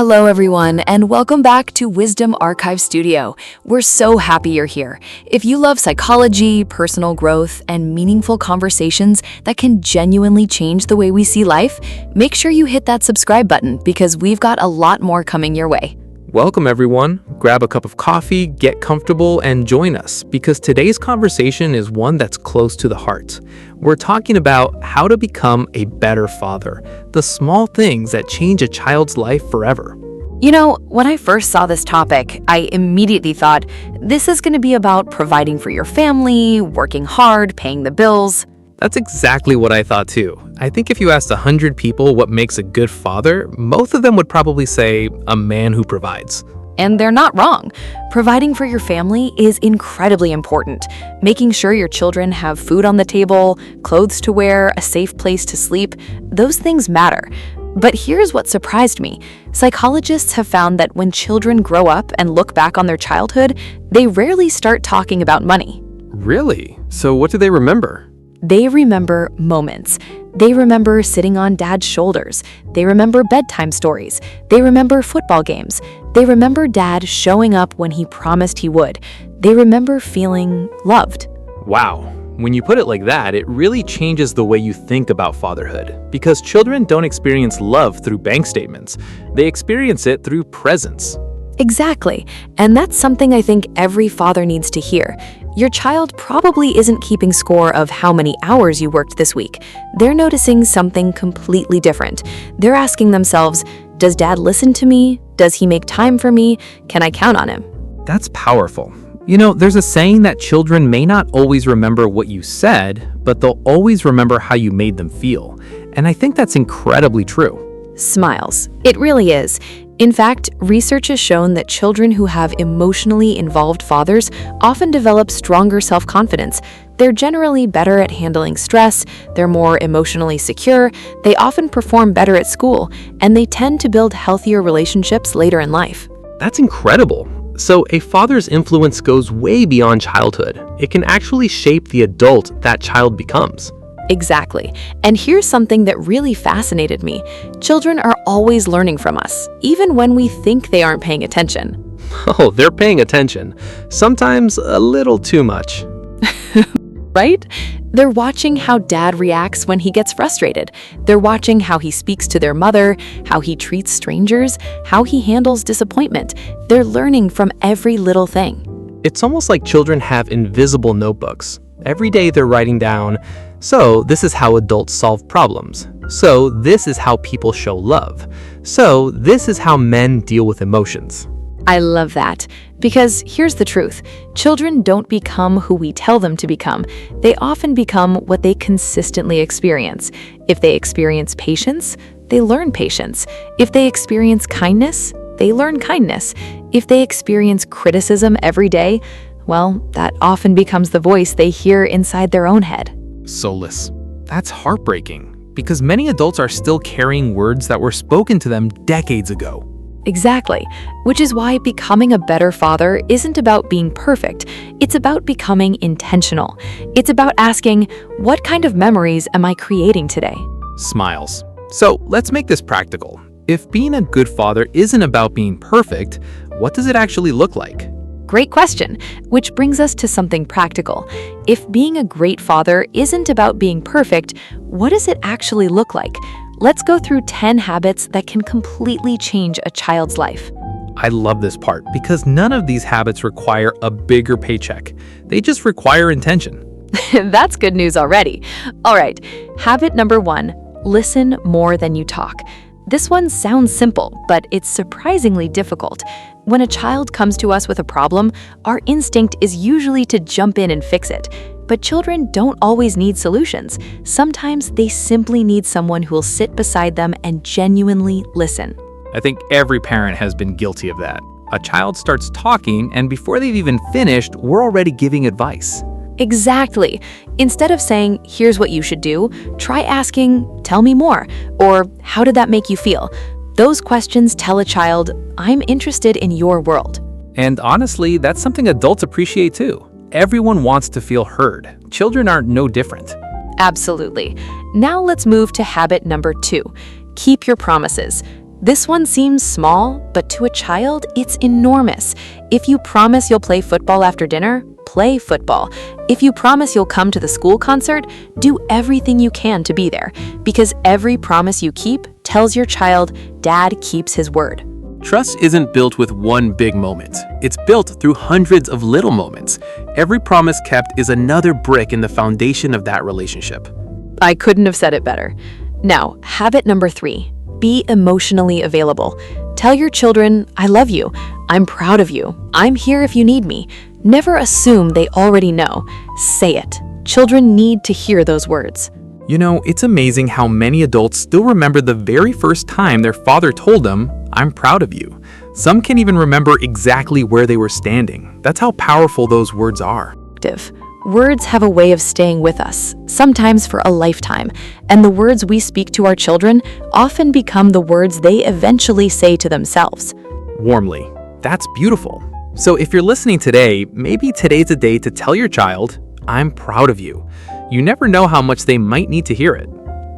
Hello, everyone, and welcome back to Wisdom Archive Studio. We're so happy you're here. If you love psychology, personal growth, and meaningful conversations that can genuinely change the way we see life, make sure you hit that subscribe button because we've got a lot more coming your way. Welcome, everyone. Grab a cup of coffee, get comfortable, and join us because today's conversation is one that's close to the heart. We're talking about how to become a better father, the small things that change a child's life forever. You know, when I first saw this topic, I immediately thought, this is going to be about providing for your family, working hard, paying the bills. That's exactly what I thought too. I think if you asked 100 people what makes a good father, most of them would probably say a man who provides. And they're not wrong. Providing for your family is incredibly important. Making sure your children have food on the table, clothes to wear, a safe place to sleep, those things matter. But here's what surprised me. Psychologists have found that when children grow up and look back on their childhood, they rarely start talking about money. Really? So what do they remember? They remember moments. They remember sitting on dad's shoulders. They remember bedtime stories. They remember football games. They remember dad showing up when he promised he would. They remember feeling loved. Wow. When you put it like that, it really changes the way you think about fatherhood. Because children don't experience love through bank statements. They experience it through presence. Exactly. And that's something I think every father needs to hear. Your child probably isn't keeping score of how many hours you worked this week. They're noticing something completely different. They're asking themselves, does dad listen to me? Does he make time for me? Can I count on him? That's powerful. You know, there's a saying that children may not always remember what you said, but they'll always remember how you made them feel. And I think that's incredibly true. Smiles. It really is. In fact, research has shown that children who have emotionally involved fathers often develop stronger self-confidence. They're generally better at handling stress, they're more emotionally secure, they often perform better at school, and they tend to build healthier relationships later in life. That's incredible. So a father's influence goes way beyond childhood. It can actually shape the adult that child becomes. Exactly. And here's something that really fascinated me. Children are always learning from us, even when we think they aren't paying attention. Oh, they're paying attention. Sometimes a little too much. Right? They're watching how dad reacts when he gets frustrated. They're watching how he speaks to their mother, how he treats strangers, how he handles disappointment. They're learning from every little thing. It's almost like children have invisible notebooks. Every day they're writing down, so this is how adults solve problems. So this is how people show love. So this is how men deal with emotions. I love that, because here's the truth. Children don't become who we tell them to become. They often become what they consistently experience. If they experience patience, they learn patience. If they experience kindness, they learn kindness. If they experience criticism every day, well, that often becomes the voice they hear inside their own head. Soulless. That's heartbreaking, because many adults are still carrying words that were spoken to them decades ago. Exactly, which is why becoming a better father isn't about being perfect. It's about becoming intentional. It's about asking, what kind of memories am I creating today? Smiles. So let's make this practical. If being a good father isn't about being perfect, what does it actually look like? Great question, which brings us to something practical. If being a great father isn't about being perfect, what does it actually look like? Let's go through 10 habits that can completely change a child's life. I love this part because none of these habits require a bigger paycheck. They just require intention. That's good news already. All right, habit number 1, listen more than you talk. This one sounds simple, but it's surprisingly difficult. When a child comes to us with a problem, our instinct is usually to jump in and fix it. But children don't always need solutions. Sometimes they simply need someone who will sit beside them and genuinely listen. I think every parent has been guilty of that. A child starts talking, and before they've even finished, we're already giving advice. Exactly. Instead of saying, here's what you should do, try asking, tell me more, or how did that make you feel? Those questions tell a child, I'm interested in your world. And honestly, that's something adults appreciate too. Everyone wants to feel heard. Children aren't no different. Absolutely. Now let's move to habit number 2. Keep your promises. This one seems small, but to a child, it's enormous. If you promise you'll play football after dinner, play football. If you promise you'll come to the school concert, do everything you can to be there, because every promise you keep tells your child, Dad keeps his word. Trust isn't built with one big moment. It's built through hundreds of little moments. Every promise kept is another brick in the foundation of that relationship. I couldn't have said it better. Now, habit number 3, be emotionally available. Tell your children, I love you, I'm proud of you, I'm here if you need me. Never assume they already know. Say it. Children need to hear those words. You know, it's amazing how many adults still remember the very first time their father told them, I'm proud of you. Some can even remember exactly where they were standing. That's how powerful those words are. Words have a way of staying with us, sometimes for a lifetime, and the words we speak to our children often become the words they eventually say to themselves. Warmly. That's beautiful. So if you're listening today, maybe today's a day to tell your child, I'm proud of you. You never know how much they might need to hear it.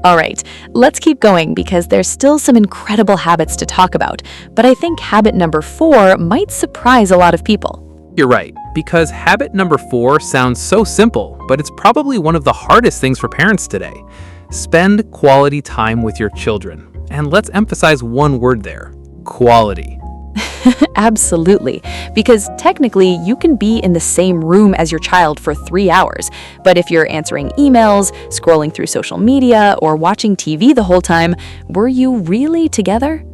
All right, let's keep going because there's still some incredible habits to talk about, but I think habit number 4 might surprise a lot of people. You're right, because habit number 4 sounds so simple, but it's probably one of the hardest things for parents today. Spend quality time with your children. And let's emphasize one word there, quality. Absolutely, because technically you can be in the same room as your child for 3 hours, but if you're answering emails, scrolling through social media, or watching TV the whole time, were you really together?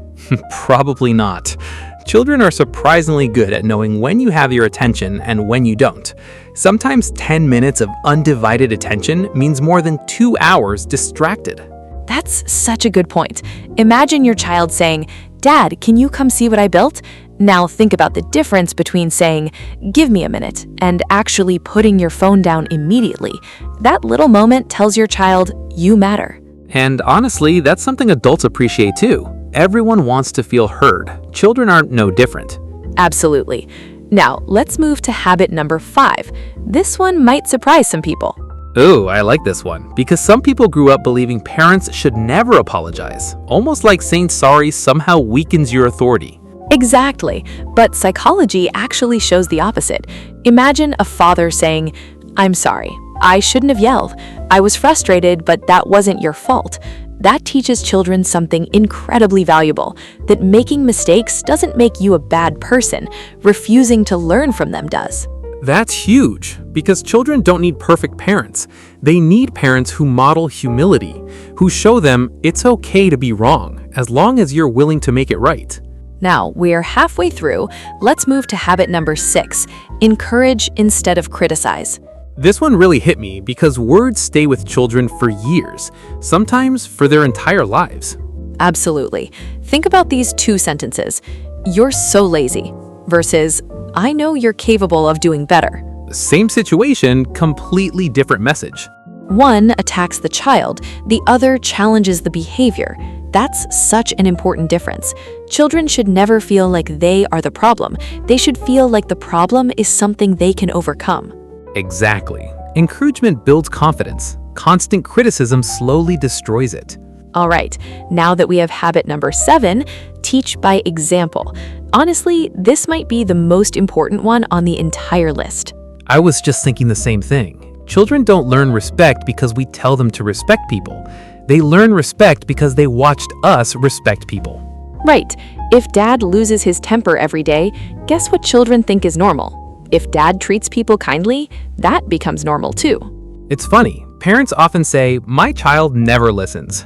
Probably not. Children are surprisingly good at knowing when you have your attention and when you don't. Sometimes 10 minutes of undivided attention means more than 2 hours distracted. That's such a good point. Imagine your child saying, Dad, can you come see what I built? Now think about the difference between saying, give me a minute, and actually putting your phone down immediately. That little moment tells your child, you matter. And honestly, that's something adults appreciate too. Everyone wants to feel heard. Children aren't no different. Absolutely. Now, let's move to habit number 5. This one might surprise some people. Ooh, I like this one, because some people grew up believing parents should never apologize, almost like saying sorry somehow weakens your authority. Exactly, but psychology actually shows the opposite. Imagine a father saying, I'm sorry, I shouldn't have yelled. I was frustrated, but that wasn't your fault. That teaches children something incredibly valuable, that making mistakes doesn't make you a bad person. Refusing to learn from them does. That's huge, because children don't need perfect parents. They need parents who model humility, who show them it's okay to be wrong, as long as you're willing to make it right. Now, we're halfway through. Let's move to habit number 6, encourage instead of criticize. This one really hit me because words stay with children for years, sometimes for their entire lives. Absolutely. Think about these 2 sentences. You're so lazy versus I know you're capable of doing better. Same situation, completely different message. One attacks the child, the other challenges the behavior. That's such an important difference. Children should never feel like they are the problem. They should feel like the problem is something they can overcome. Exactly. Encouragement builds confidence. Constant criticism slowly destroys it. All right, now that we have habit number 7, teach by example. Honestly, this might be the most important one on the entire list. I was just thinking the same thing. Children don't learn respect because we tell them to respect people. They learn respect because they watched us respect people. Right. If dad loses his temper every day, guess what children think is normal? If dad treats people kindly, that becomes normal too. It's funny. Parents often say, my child never listens.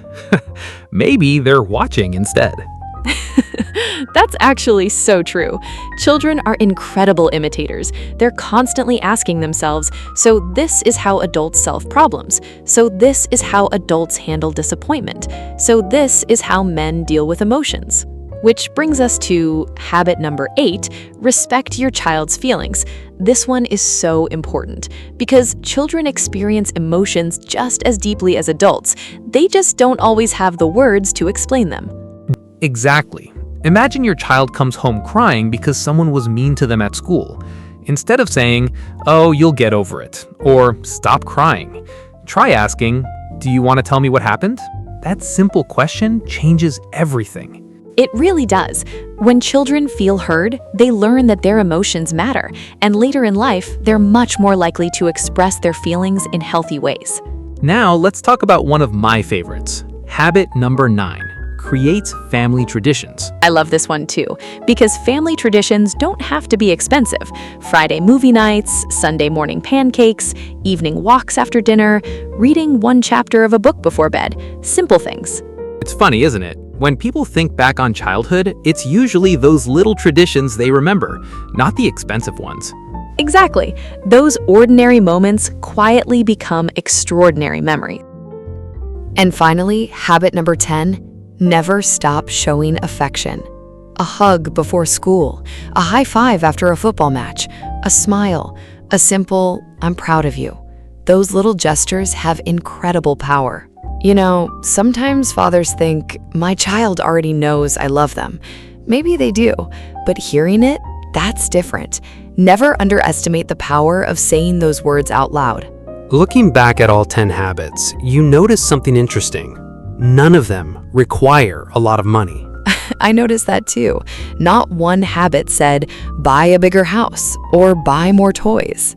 Maybe they're watching instead. That's actually so true. Children are incredible imitators. They're constantly asking themselves, so this is how adults solve problems. So this is how adults handle disappointment. So this is how men deal with emotions. Which brings us to habit number 8, respect your child's feelings. This one is so important because children experience emotions just as deeply as adults. They just don't always have the words to explain them. Exactly. Imagine your child comes home crying because someone was mean to them at school. Instead of saying, oh, you'll get over it, or stop crying, try asking, do you want to tell me what happened? That simple question changes everything. It really does. When children feel heard, they learn that their emotions matter, and later in life, they're much more likely to express their feelings in healthy ways. Now, let's talk about one of my favorites. Habit number 9. Creates family traditions. I love this one too, because family traditions don't have to be expensive. Friday movie nights, Sunday morning pancakes, evening walks after dinner, reading one chapter of a book before bed. Simple things. It's funny, isn't it? When people think back on childhood, it's usually those little traditions they remember, not the expensive ones. Exactly. Those ordinary moments quietly become extraordinary memories. And finally, habit number 10, never stop showing affection. A hug before school, a high five after a football match, a smile, a simple, "I'm proud of you." Those little gestures have incredible power. You know, sometimes fathers think, my child already knows I love them. Maybe they do, but hearing it, that's different. Never underestimate the power of saying those words out loud. Looking back at all 10 habits, you notice something interesting. None of them require a lot of money. I noticed that too. Not one habit said, buy a bigger house or buy more toys.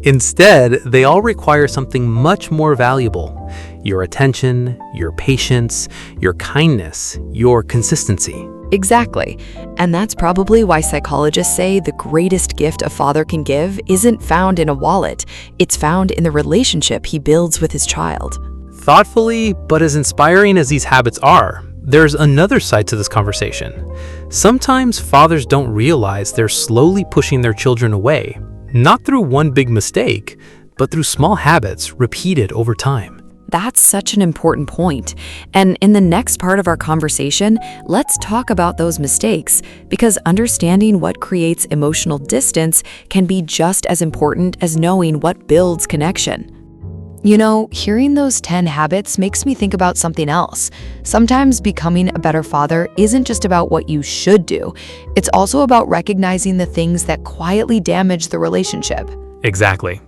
Instead, they all require something much more valuable. Your attention, your patience, your kindness, your consistency. Exactly. And that's probably why psychologists say the greatest gift a father can give isn't found in a wallet. It's found in the relationship he builds with his child. Thoughtfully, but as inspiring as these habits are, there's another side to this conversation. Sometimes fathers don't realize they're slowly pushing their children away, not through one big mistake, but through small habits repeated over time. That's such an important point. And in the next part of our conversation, let's talk about those mistakes, because understanding what creates emotional distance can be just as important as knowing what builds connection. You know, hearing those 10 habits makes me think about something else. Sometimes becoming a better father isn't just about what you should do. It's also about recognizing the things that quietly damage the relationship. Exactly.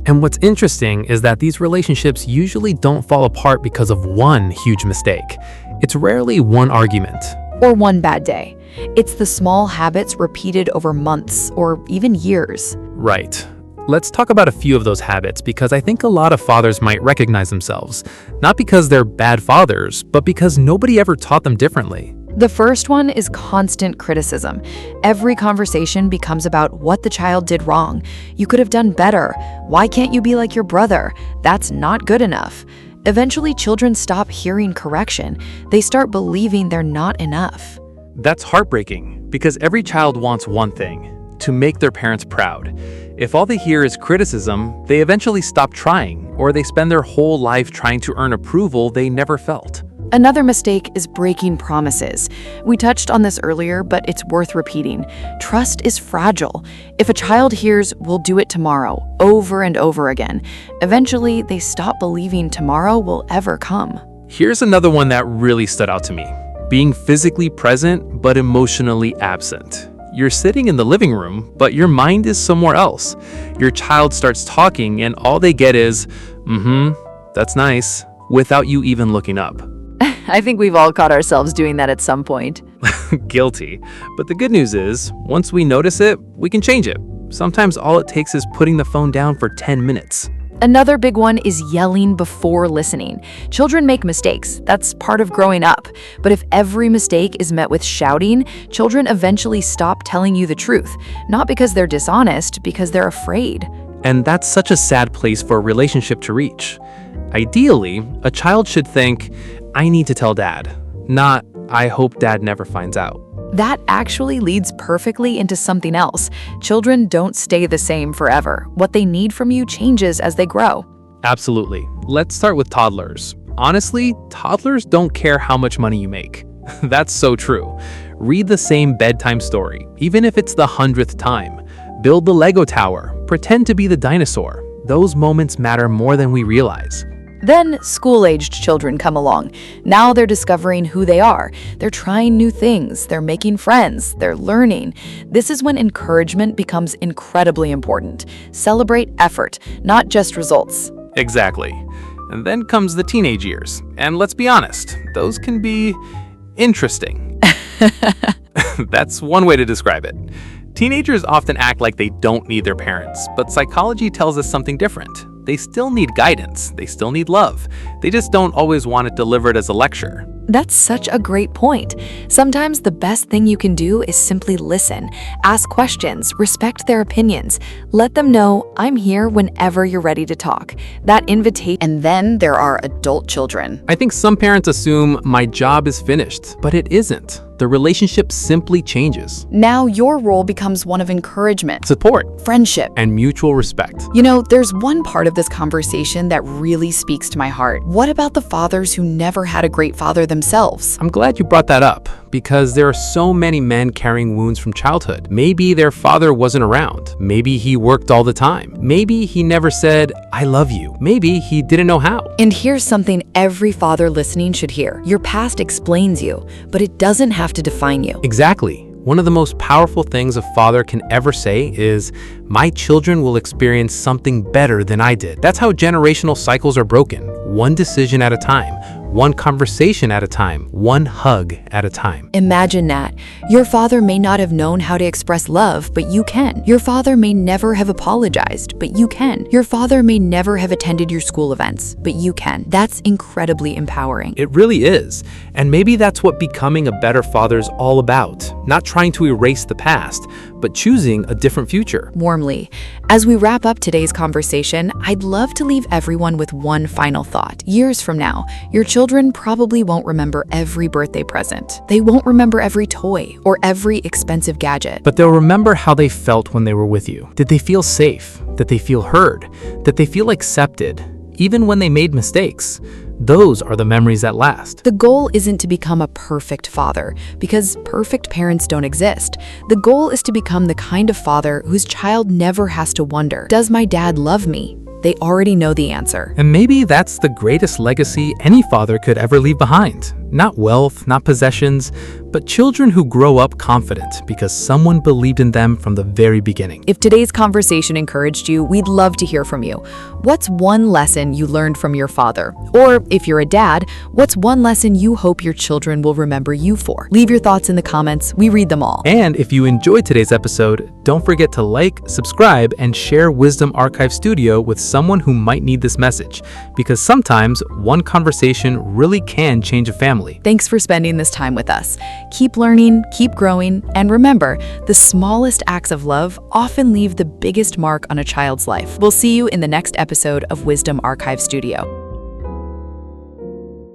And what's interesting is that these relationships usually don't fall apart because of one huge mistake. It's rarely one argument. Or one bad day. It's the small habits repeated over months or even years. Right. Let's talk about a few of those habits because I think a lot of fathers might recognize themselves, not because they're bad fathers, but because nobody ever taught them differently. The first one is constant criticism. Every conversation becomes about what the child did wrong. You could have done better. Why can't you be like your brother? That's not good enough. Eventually, children stop hearing correction. They start believing they're not enough. That's heartbreaking because every child wants one thing, to make their parents proud. If all they hear is criticism, they eventually stop trying, or they spend their whole life trying to earn approval they never felt. Another mistake is breaking promises. We touched on this earlier, but it's worth repeating. Trust is fragile. If a child hears, "we'll do it tomorrow," over and over again, eventually they stop believing tomorrow will ever come. Here's another one that really stood out to me. Being physically present, but emotionally absent. You're sitting in the living room, but your mind is somewhere else. Your child starts talking and all they get is, that's nice, without you even looking up. I think we've all caught ourselves doing that at some point. Guilty. But the good news is, once we notice it, we can change it. Sometimes all it takes is putting the phone down for 10 minutes. Another big one is yelling before listening. Children make mistakes. That's part of growing up. But if every mistake is met with shouting, children eventually stop telling you the truth. Not because they're dishonest, because they're afraid. And that's such a sad place for a relationship to reach. Ideally, a child should think, I need to tell dad, not, I hope dad never finds out. That actually leads perfectly into something else. Children don't stay the same forever. What they need from you changes as they grow. Absolutely. Let's start with toddlers. Honestly, toddlers don't care how much money you make. That's so true. Read the same bedtime story, even if it's the 100th time. Build the Lego tower. Pretend to be the dinosaur. Those moments matter more than we realize. Then school-aged children come along. Now they're discovering who they are. They're trying new things. They're making friends. They're learning. This is when encouragement becomes incredibly important. Celebrate effort, not just results. Exactly. And then comes the teenage years. And let's be honest, those can be interesting. That's one way to describe it. Teenagers often act like they don't need their parents, but psychology tells us something different. They still need guidance, they still need love. They just don't always want it delivered as a lecture. That's such a great point. Sometimes the best thing you can do is simply listen, ask questions, respect their opinions. Let them know, I'm here whenever you're ready to talk. That invitation. And then there are adult children. I think some parents assume my job is finished, but it isn't. The relationship simply changes. Now your role becomes one of encouragement, Support friendship. and mutual respect. You know, there's one part of this conversation that really speaks to my heart. What about the fathers who never had a great father themselves? I'm glad you brought that up because there are so many men carrying wounds from childhood. Maybe their father wasn't around. Maybe he worked all the time. Maybe he never said, I love you. Maybe he didn't know how. And here's something every father listening should hear. Your past explains you, but it doesn't have to define you. Exactly. One of the most powerful things a father can ever say is, my children will experience something better than I did. That's how generational cycles are broken, one decision at a time, one conversation at a time, one hug at a time. Imagine that. Your father may not have known how to express love, but you can. Your father may never have apologized, but you can. Your father may never have attended your school events, but you can. That's incredibly empowering. It really is. And maybe that's what becoming a better father is all about. Not trying to erase the past, but choosing a different future. Warmly. As we wrap up today's conversation, I'd love to leave everyone with one final thought. Years from now, your children probably won't remember every birthday present. They won't remember every toy or every expensive gadget. But they'll remember how they felt when they were with you. Did they feel safe? Did they feel heard? Did they feel accepted? Even when they made mistakes? Those are the memories that last. The goal isn't to become a perfect father, because perfect parents don't exist. The goal is to become the kind of father whose child never has to wonder, does my dad love me? They already know the answer. And maybe that's the greatest legacy any father could ever leave behind. Not wealth, not possessions, but children who grow up confident because someone believed in them from the very beginning. If today's conversation encouraged you, we'd love to hear from you. What's one lesson you learned from your father? Or if you're a dad, what's one lesson you hope your children will remember you for? Leave your thoughts in the comments. We read them all. And if you enjoyed today's episode, don't forget to like, subscribe, and share Wisdom Archive Studio with someone who might need this message, because sometimes one conversation really can change a family. Thanks for spending this time with us. Keep learning, keep growing, and remember, the smallest acts of love often leave the biggest mark on a child's life. We'll see you in the next episode of Wisdom Archive Studio.